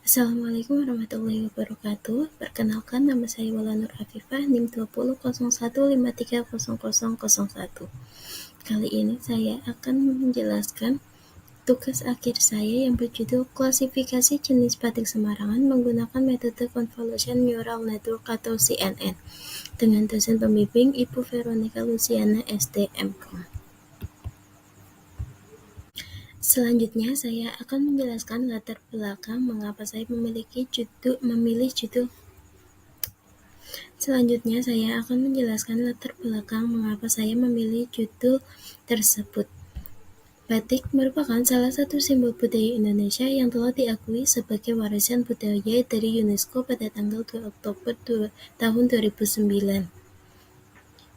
Assalamualaikum warahmatullahi wabarakatuh. Perkenalkan, nama saya Wala Nur Afifah, NIM 200153000001. Kali ini saya akan menjelaskan tugas akhir saya yang berjudul Klasifikasi Jenis Batik Sembarangan menggunakan metode Convolution Neural Network atau CNN dengan dosen pembimbing Ibu Veronica Luciana STMKOM. Selanjutnya, saya akan menjelaskan latar belakang mengapa saya memilih judul tersebut. Batik merupakan salah satu simbol budaya Indonesia yang telah diakui sebagai warisan budaya dari UNESCO pada tanggal 2 Oktober tahun 2009.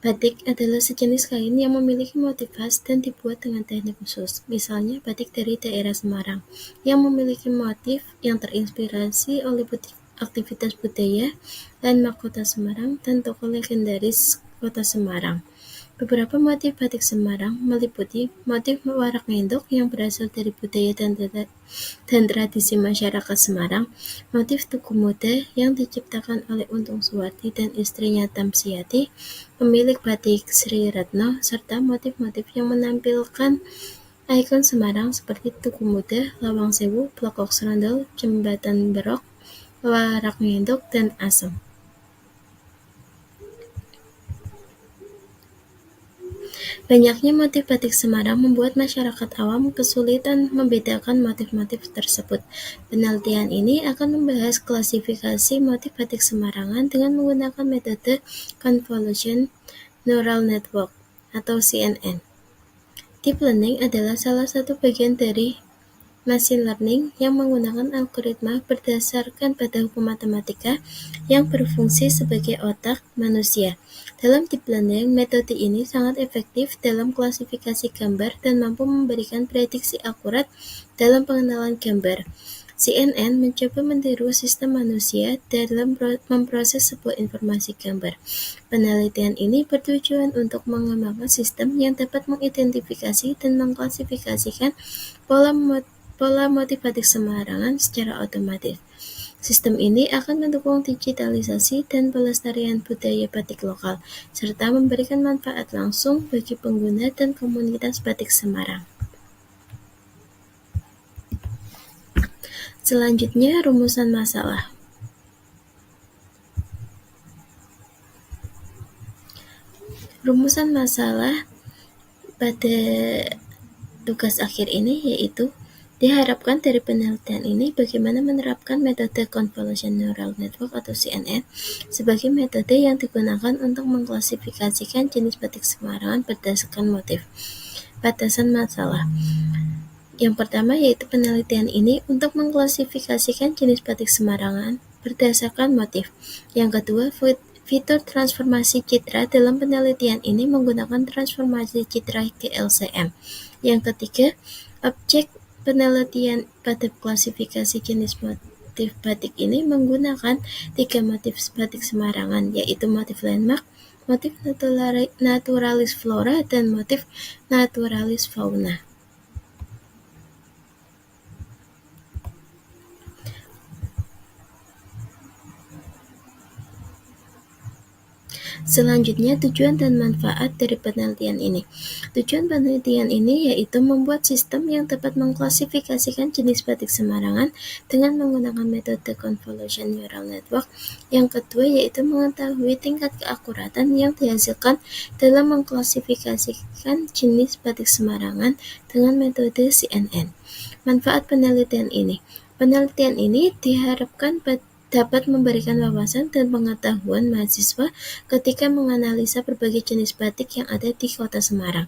Batik adalah sejenis kain yang memiliki motif khas dan dibuat dengan teknik khusus. Misalnya batik dari daerah Semarang yang memiliki motif yang terinspirasi oleh aktivitas budaya, landmark Kota Semarang, dan tokoh legendaris Kota Semarang. Beberapa motif batik Semarang meliputi motif warak ngendok yang berasal dari budaya dan tradisi masyarakat Semarang, motif tugu muda yang diciptakan oleh Untung Suwardi dan istrinya Tamsiati, pemilik batik Sri Retno, serta motif-motif yang menampilkan ikon Semarang seperti Tugu Muda, Lawang Sewu, Blokok Serondol, Jembatan Berok, Warak Ngendok, dan Asem. Banyaknya motif batik Semarang membuat masyarakat awam kesulitan membedakan motif-motif tersebut. Penelitian ini akan membahas klasifikasi motif batik Semarangan dengan menggunakan metode Convolution Neural Network atau CNN. Deep Learning adalah salah satu bagian dari machine learning yang menggunakan algoritma berdasarkan pada hukum matematika yang berfungsi sebagai otak manusia. Dalam deep learning, metode ini sangat efektif dalam klasifikasi gambar dan mampu memberikan prediksi akurat dalam pengenalan gambar. CNN mencoba meniru sistem manusia dalam memproses sebuah informasi gambar. Penelitian ini bertujuan untuk mengembangkan sistem yang dapat mengidentifikasi dan mengklasifikasikan pola motif batik Semarangan secara otomatis. Sistem ini akan mendukung digitalisasi dan pelestarian budaya batik lokal, serta memberikan manfaat langsung bagi pengguna dan komunitas batik Semarang. Selanjutnya, rumusan masalah. Rumusan masalah pada tugas akhir ini yaitu diharapkan dari penelitian ini bagaimana menerapkan metode Convolution Neural Network atau CNN sebagai metode yang digunakan untuk mengklasifikasikan jenis batik Semarangan berdasarkan motif. Batasan masalah. Yang pertama yaitu penelitian ini untuk mengklasifikasikan jenis batik Semarangan berdasarkan motif. Yang kedua, fitur transformasi citra dalam penelitian ini menggunakan transformasi citra GLCM. Yang ketiga, objek penelitian pada klasifikasi jenis motif batik ini menggunakan 3 motif batik Semarangan, yaitu motif landmark, motif naturalis flora, dan motif naturalis fauna. Selanjutnya, tujuan dan manfaat dari penelitian ini. Tujuan penelitian ini yaitu membuat sistem yang dapat mengklasifikasikan jenis batik Semarangan dengan menggunakan metode Convolution Neural Network. Yang kedua yaitu mengetahui tingkat keakuratan yang dihasilkan dalam mengklasifikasikan jenis batik Semarangan dengan metode CNN. Manfaat penelitian ini. Penelitian ini diharapkan dapat memberikan wawasan dan pengetahuan mahasiswa ketika menganalisa berbagai jenis batik yang ada di Kota Semarang.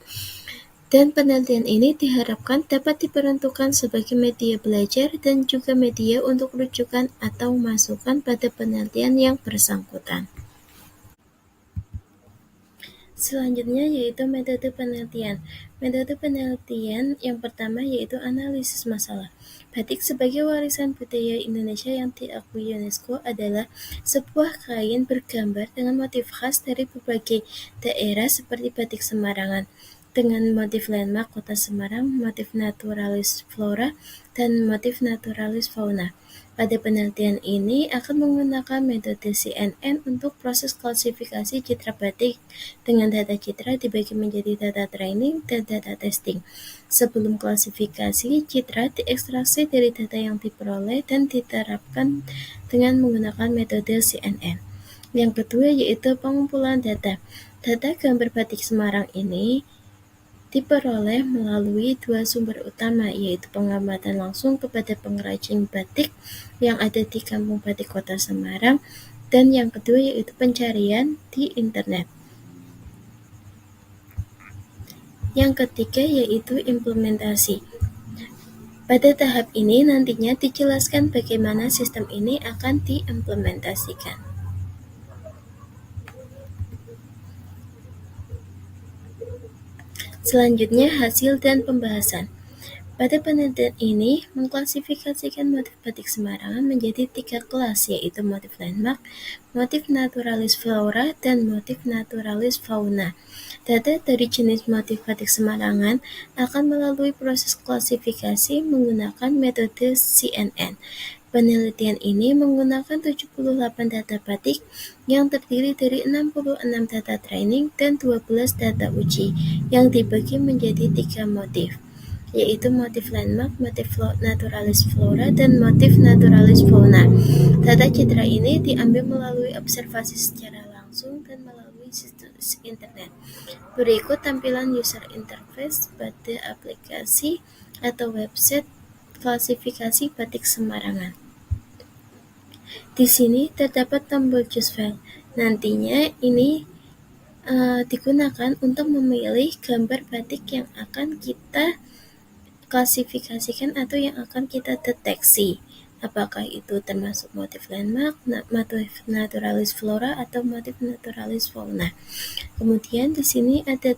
Dan penelitian ini diharapkan dapat diperuntukkan sebagai media belajar dan juga media untuk rujukan atau masukan pada penelitian yang bersangkutan. Selanjutnya yaitu metode penelitian. Metode penelitian yang pertama yaitu analisis masalah. Batik sebagai warisan budaya Indonesia yang diakui UNESCO adalah sebuah kain bergambar dengan motif khas dari berbagai daerah seperti batik Semarangan, dengan motif landmark Kota Semarang, motif naturalis flora, dan motif naturalis fauna. Pada penelitian ini akan menggunakan metode CNN untuk proses klasifikasi citra batik dengan data citra dibagi menjadi data training dan data testing. Sebelum klasifikasi, citra diekstraksi dari data yang diperoleh dan diterapkan dengan menggunakan metode CNN. Yang kedua yaitu pengumpulan data. Data gambar batik Semarang ini diperoleh melalui dua sumber utama, yaitu pengamatan langsung kepada pengrajin batik yang ada di Kampung Batik Kota Semarang, dan yang kedua yaitu pencarian di internet. Yang ketiga yaitu implementasi. Pada tahap ini nantinya dijelaskan bagaimana sistem ini akan diimplementasikan. Selanjutnya, hasil dan pembahasan. Pada penelitian ini, mengklasifikasikan motif batik Semarangan menjadi 3 kelas, yaitu motif landmark, motif naturalis flora, dan motif naturalis fauna. Data dari jenis motif batik Semarangan akan melalui proses klasifikasi menggunakan metode CNN. Penelitian ini menggunakan 78 data batik yang terdiri dari 66 data training dan 12 data uji yang dibagi menjadi 3 motif, yaitu motif landmark, motif naturalis flora, dan motif naturalis fauna. Data citra ini diambil melalui observasi secara langsung dan melalui situs internet. Berikut tampilan user interface pada aplikasi atau website klasifikasi batik Semarangan. Di sini terdapat tombol choose file. Nantinya ini digunakan untuk memilih gambar batik yang akan kita klasifikasikan atau yang akan kita deteksi. Apakah itu termasuk motif landmark, motif naturalis flora, atau motif naturalis fauna. Kemudian di sini ada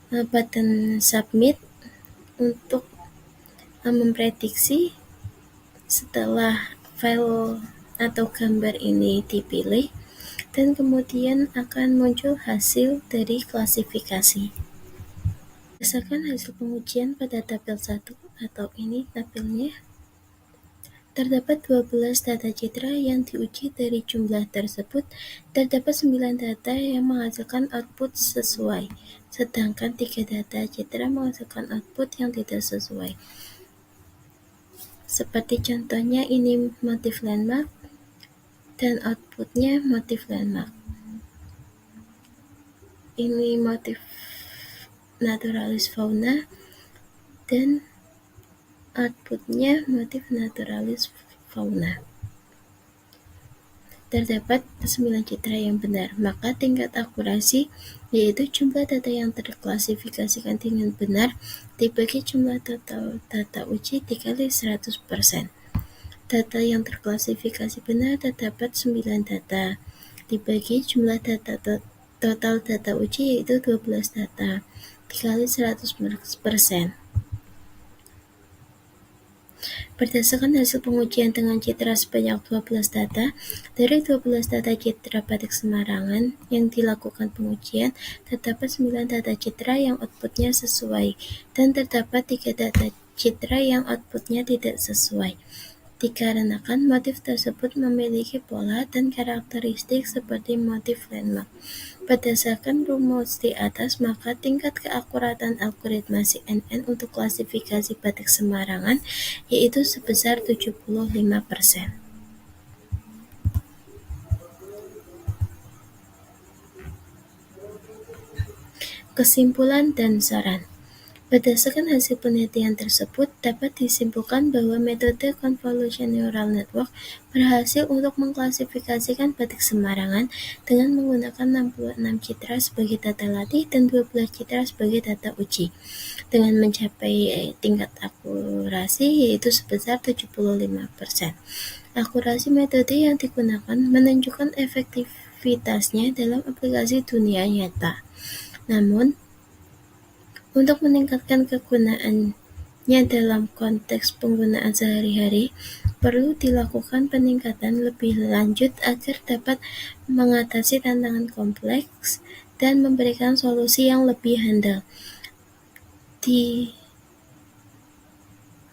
button submit untuk memprediksi setelah file atau gambar ini dipilih, dan kemudian akan muncul hasil dari klasifikasi. Berdasarkan hasil pengujian pada tabel 1 atau ini tabelnya, terdapat 12 data citra yang diuji. Dari jumlah tersebut, terdapat 9 data yang menghasilkan output sesuai, sedangkan 3 data citra menghasilkan output yang tidak sesuai. Seperti contohnya ini motif landmark dan outputnya motif landmark. Ini motif naturalis fauna dan outputnya motif naturalis fauna. Terdapat 9 citra yang benar, maka tingkat akurasi yaitu jumlah data yang terklasifikasikan dengan benar dibagi jumlah total data uji dikali 100%. Data yang terklasifikasi benar terdapat 9 data dibagi jumlah data total data uji yaitu 12 data dikali 100%. Berdasarkan hasil pengujian dengan citra sebanyak 12 data, dari 12 data citra batik Semarangan yang dilakukan pengujian, terdapat 9 data citra yang outputnya sesuai, dan terdapat 3 data citra yang outputnya tidak sesuai. Dikarenakan motif tersebut memiliki pola dan karakteristik seperti motif landmark. Berdasarkan rumus di atas, maka tingkat keakuratan algoritma CNN untuk klasifikasi batik Semarangan yaitu sebesar 75%. Kesimpulan dan saran. Berdasarkan hasil penelitian tersebut, dapat disimpulkan bahwa metode Convolution Neural Network berhasil untuk mengklasifikasikan batik Semarangan dengan menggunakan 66 citra sebagai data latih dan 12 citra sebagai data uji, dengan mencapai tingkat akurasi yaitu sebesar 75%. Akurasi metode yang digunakan menunjukkan efektivitasnya dalam aplikasi dunia nyata. Namun, untuk meningkatkan kegunaannya dalam konteks penggunaan sehari-hari, perlu dilakukan peningkatan lebih lanjut agar dapat mengatasi tantangan kompleks dan memberikan solusi yang lebih handal.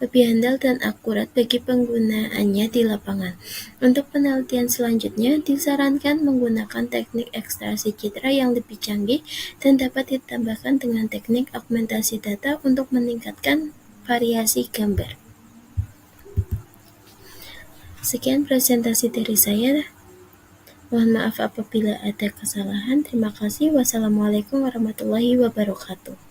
lebih handal dan akurat bagi penggunaannya di lapangan. Untuk penelitian selanjutnya, disarankan menggunakan teknik ekstraksi citra yang lebih canggih dan dapat ditambahkan dengan teknik augmentasi data untuk meningkatkan variasi gambar. Sekian presentasi dari saya. Mohon maaf apabila ada kesalahan. Terima kasih. Wassalamualaikum warahmatullahi wabarakatuh.